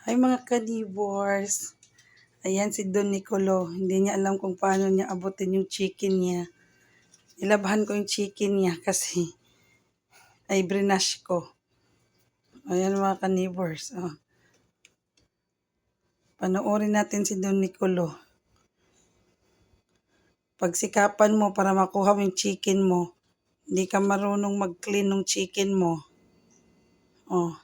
Hi mga ka-neighbors. Ayan si Don Nicolo. Hindi niya alam kung paano niya abutin yung chicken niya. Ilabhan ko yung chicken niya kasi ay brinash ko. Ayan mga ka-neighbors. Oh. Panoorin natin si Don Nicolo. Pagsikapan mo para makuha mo yung chicken mo. Hindi ka marunong mag-clean ng chicken mo. Oh.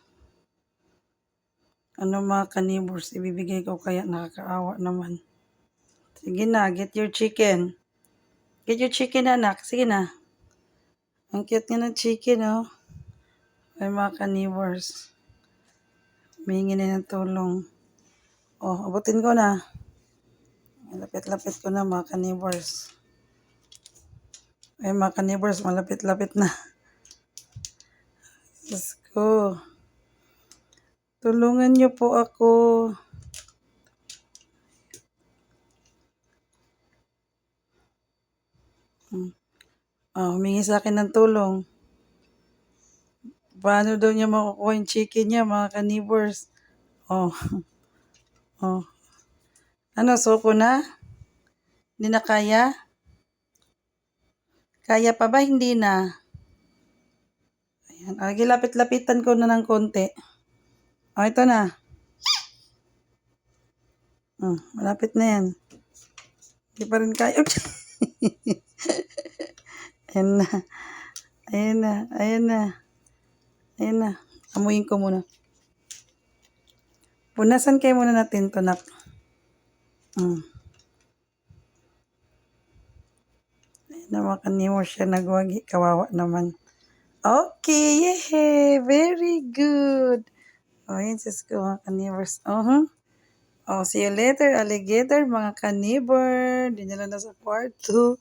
Ano mga ka-neighbors, ibibigay ko kaya nakakaawa naman. Sige na, get your chicken. Get your chicken, anak. Sige na. Ang cute nga ng chicken, oh. Ay mga ka-neighbors. Humingi na ng tulong. Oh, abutin ko na. Lapit-lapit ko na mga ka-neighbors. Ay mga ka-neighbors, malapit-lapit na. Diyos ko. Tulungan niyo po ako. Humingi sa akin ng tulong. Paano daw niya makukuha yung chicken niya mga ka-neighbors? Oh. Oh. Ano, suko na? Hindi na kaya? Kaya pa ba? Hindi na. Ayan. Lapit-lapitan ko na ng konti. Oh, ito na. Malapit na yan. Hindi pa rin kaya. Ayan na. Ayan na. Ayan na. Ayan na. Amuyin ko muna. Punasan kayo muna natin ito, nak. Ayan na mga kanimo siya nagwagi. Kawawa naman. Okay. Yay! Very good. Oh, yan sis ko mga kanibors. Oh, see you later, alligator, mga kanibor. Dinala na sa kwarto.